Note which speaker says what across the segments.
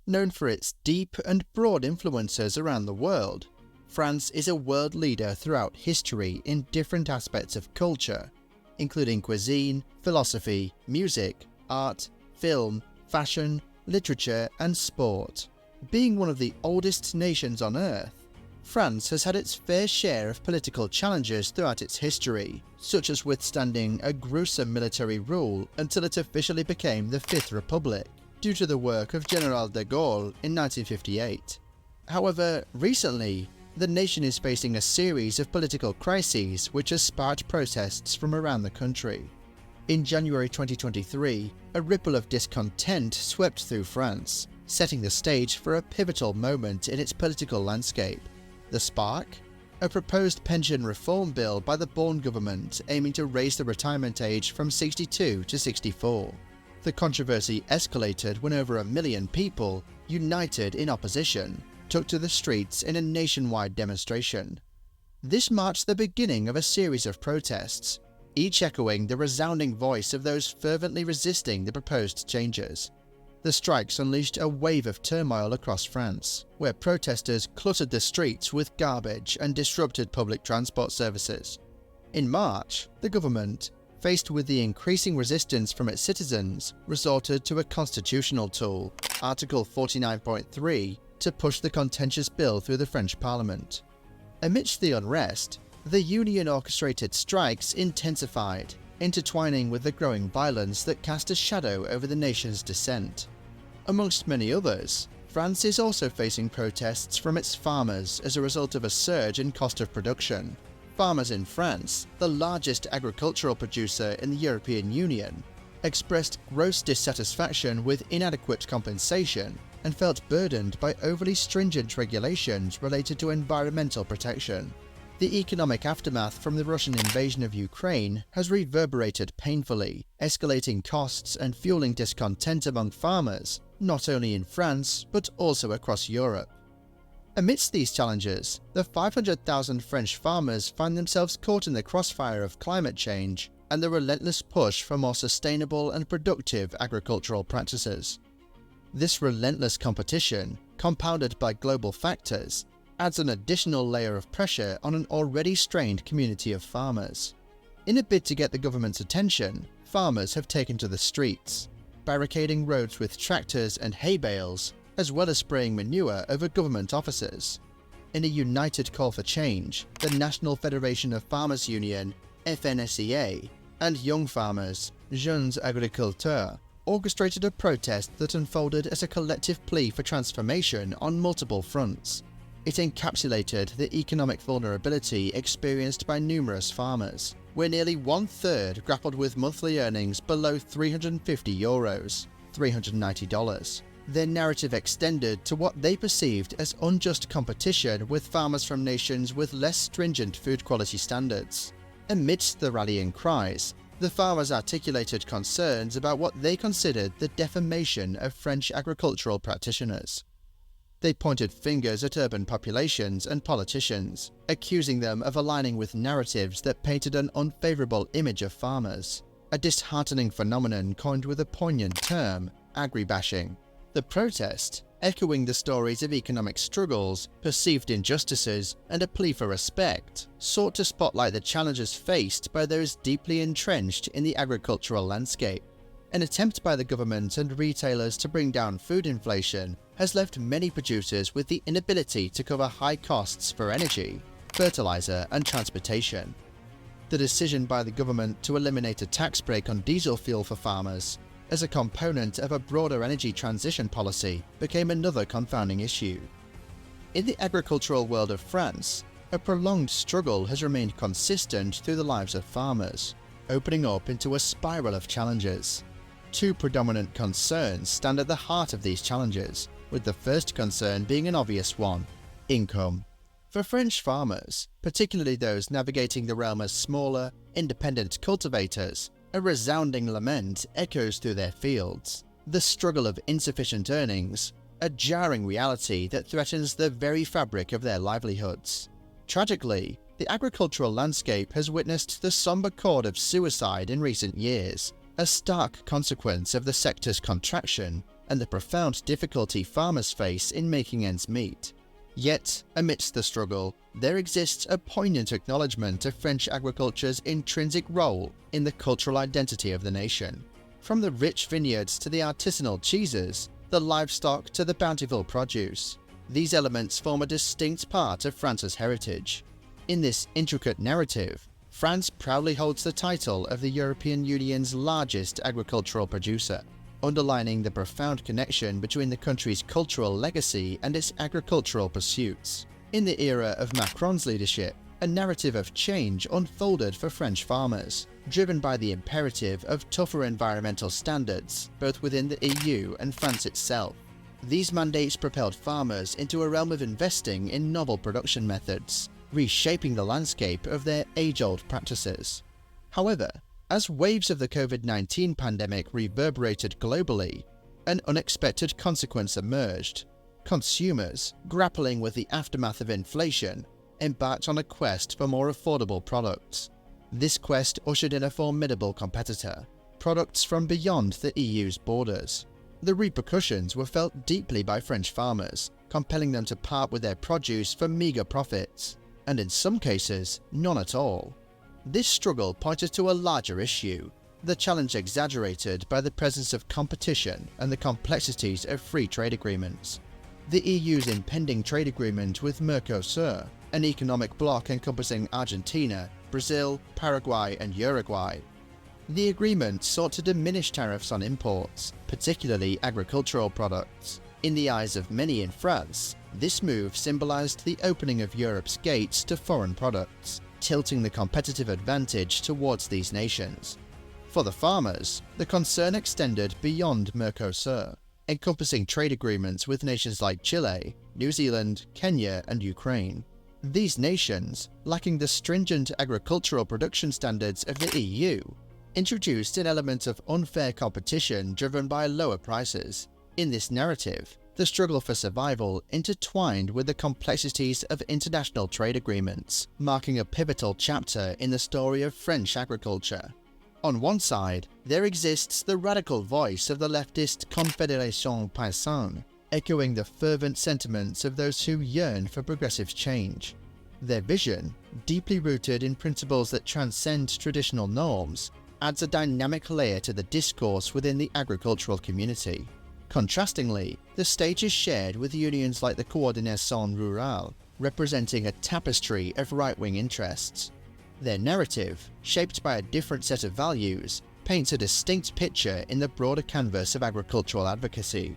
Speaker 1: Known for its deep and broad influences around the world, France is a world leader throughout history in different aspects of culture, including cuisine, philosophy, music, art, film, fashion, literature, and sport. Being one of the oldest nations on Earth, France has had its fair share of political challenges throughout its history, such as withstanding a gruesome military rule until it officially became the Fifth Republic, due to the work of General de Gaulle in 1958. However, recently, the nation is facing a series of political crises which has sparked protests from around the country. In January 2023, a ripple of discontent swept through France, setting the stage for a pivotal moment in its political landscape. The spark? A proposed pension reform bill by the Borne government aiming to raise the retirement age from 62 to 64. The controversy escalated when over 1 million people, united in opposition, took to the streets in a nationwide demonstration. This marks the beginning of a series of protests, each echoing the resounding voice of those fervently resisting the proposed changes. The strikes unleashed a wave of turmoil across France, where protesters cluttered the streets with garbage and disrupted public transport services. In March, the government, faced with the increasing resistance from its citizens, resorted to a constitutional tool, Article 49.3, to push the contentious bill through the French Parliament. Amidst the unrest, the union-orchestrated strikes intensified, intertwining with the growing violence that cast a shadow over the nation's dissent. Amongst many others, France is also facing protests from its farmers as a result of a surge in cost of production. Farmers in France, the largest agricultural producer in the European Union, expressed gross dissatisfaction with inadequate compensation and felt burdened by overly stringent regulations related to environmental protection. The economic aftermath from the Russian invasion of Ukraine has reverberated painfully, escalating costs and fueling discontent among farmers, not only in France but also across Europe. Amidst these challenges, the 500,000 French farmers find themselves caught in the crossfire of climate change and the relentless push for more sustainable and productive agricultural practices. This relentless competition, compounded by global factors, adds an additional layer of pressure on an already strained community of farmers. In a bid to get the government's attention, farmers have taken to the streets, barricading roads with tractors and hay bales, as well as spraying manure over government offices. In a united call for change, the National Federation of Farmers Union, FNSEA, and Young Farmers, Jeunes Agriculteurs, orchestrated a protest that unfolded as a collective plea for transformation on multiple fronts. It encapsulated the economic vulnerability experienced by numerous farmers, where nearly 1/3 grappled with monthly earnings below €350, $390. Their narrative extended to what they perceived as unjust competition with farmers from nations with less stringent food quality standards. Amidst the rallying cries, the farmers articulated concerns about what they considered the defamation of French agricultural practitioners. They pointed fingers at urban populations and politicians, accusing them of aligning with narratives that painted an unfavorable image of farmers, a disheartening phenomenon coined with a poignant term, agri-bashing. The protest, echoing the stories of economic struggles, perceived injustices, and a plea for respect, sought to spotlight the challenges faced by those deeply entrenched in the agricultural landscape. An attempt by the government and retailers to bring down food inflation has left many producers with the inability to cover high costs for energy, fertilizer, and transportation. The decision by the government to eliminate a tax break on diesel fuel for farmers, as a component of a broader energy transition policy, became another confounding issue. In the agricultural world of France, a prolonged struggle has remained consistent through the lives of farmers, opening up into a spiral of challenges. Two predominant concerns stand at the heart of these challenges, with the first concern being an obvious one: income. For French farmers, particularly those navigating the realm as smaller, independent cultivators, a resounding lament echoes through their fields. The struggle of insufficient earnings, a jarring reality that threatens the very fabric of their livelihoods. Tragically, the agricultural landscape has witnessed the somber chord of suicide in recent years, a stark consequence of the sector's contraction and the profound difficulty farmers face in making ends meet. Yet, amidst the struggle, there exists a poignant acknowledgement of French agriculture's intrinsic role in the cultural identity of the nation. From the rich vineyards to the artisanal cheeses, the livestock to the bountiful produce, these elements form a distinct part of France's heritage. In this intricate narrative, France proudly holds the title of the European Union's largest agricultural producer, underlining the profound connection between the country's cultural legacy and its agricultural pursuits. In the era of Macron's leadership, a narrative of change unfolded for French farmers, driven by the imperative of tougher environmental standards, both within the EU and France itself. These mandates propelled farmers into a realm of investing in novel production methods, reshaping the landscape of their age-old practices. However, as waves of the COVID-19 pandemic reverberated globally, an unexpected consequence emerged. Consumers, grappling with the aftermath of inflation, embarked on a quest for more affordable products. This quest ushered in a formidable competitor, products from beyond the EU's borders. The repercussions were felt deeply by French farmers, compelling them to part with their produce for meagre profits, and in some cases, none at all. This struggle pointed to a larger issue, the challenge exaggerated by the presence of competition and the complexities of free trade agreements. The EU's impending trade agreement with Mercosur, an economic bloc encompassing Argentina, Brazil, Paraguay and Uruguay. The agreement sought to diminish tariffs on imports, particularly agricultural products. In the eyes of many in France, this move symbolized the opening of Europe's gates to foreign products, tilting the competitive advantage towards these nations. For the farmers, the concern extended beyond Mercosur, encompassing trade agreements with nations like Chile, New Zealand, Kenya and Ukraine. These nations, lacking the stringent agricultural production standards of the EU, introduced an element of unfair competition driven by lower prices. In this narrative, the struggle for survival intertwined with the complexities of international trade agreements, marking a pivotal chapter in the story of French agriculture. On one side, there exists the radical voice of the leftist Confédération Paysanne, echoing the fervent sentiments of those who yearn for progressive change. Their vision, deeply rooted in principles that transcend traditional norms, adds a dynamic layer to the discourse within the agricultural community. Contrastingly, the stage is shared with unions like the Coordination Rurale, representing a tapestry of right-wing interests. Their narrative, shaped by a different set of values, paints a distinct picture in the broader canvas of agricultural advocacy.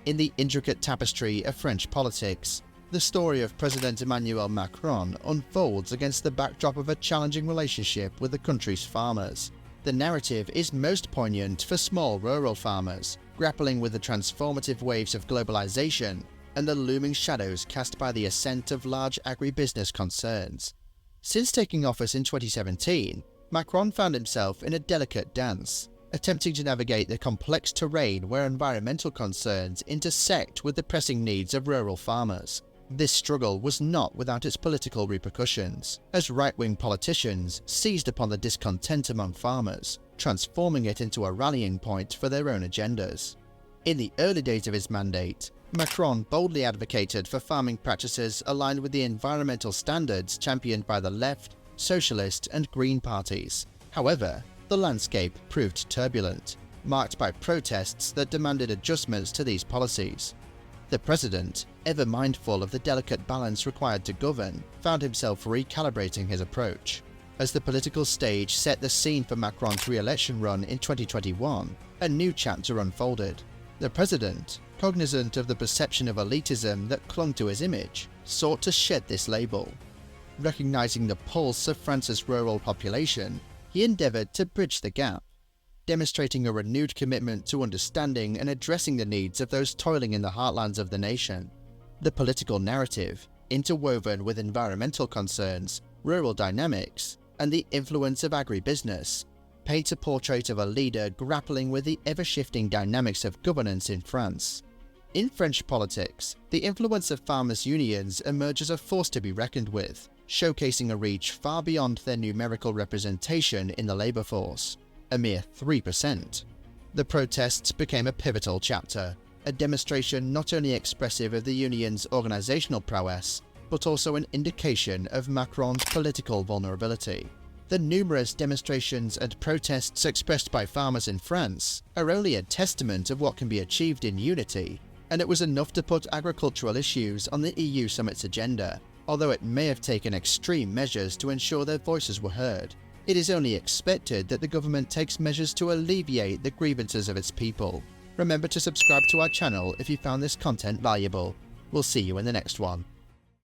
Speaker 1: In the intricate tapestry of French politics, the story of President Emmanuel Macron unfolds against the backdrop of a challenging relationship with the country's farmers. The narrative is most poignant for small rural farmers, grappling with the transformative waves of globalization and the looming shadows cast by the ascent of large agribusiness concerns. Since taking office in 2017, Macron found himself in a delicate dance, attempting to navigate the complex terrain where environmental concerns intersect with the pressing needs of rural farmers. This struggle was not without its political repercussions, as right-wing politicians seized upon the discontent among farmers, transforming it into a rallying point for their own agendas. In the early days of his mandate, Macron boldly advocated for farming practices aligned with the environmental standards championed by the left, socialist and green parties. However, the landscape proved turbulent, marked by protests that demanded adjustments to these policies. The president, ever mindful of the delicate balance required to govern, found himself recalibrating his approach. As the political stage set the scene for Macron's re-election run in 2021, a new chapter unfolded. The president, cognizant of the perception of elitism that clung to his image, sought to shed this label. Recognizing the pulse of France's rural population, he endeavored to bridge the gap, demonstrating a renewed commitment to understanding and addressing the needs of those toiling in the heartlands of the nation. The political narrative, interwoven with environmental concerns, rural dynamics, and the influence of agribusiness, paints a portrait of a leader grappling with the ever-shifting dynamics of governance in France. In French politics, the influence of farmers' unions emerges as a force to be reckoned with, showcasing a reach far beyond their numerical representation in the labour force, a mere 3%. The protests became a pivotal chapter, a demonstration not only expressive of the union's organisational prowess, but also an indication of Macron's political vulnerability. The numerous demonstrations and protests expressed by farmers in France are only a testament of what can be achieved in unity, and it was enough to put agricultural issues on the EU summit's agenda, although it may have taken extreme measures to ensure their voices were heard. It is only expected that the government takes measures to alleviate the grievances of its people. Remember to subscribe to our channel if you found this content valuable. We'll see you in the next one.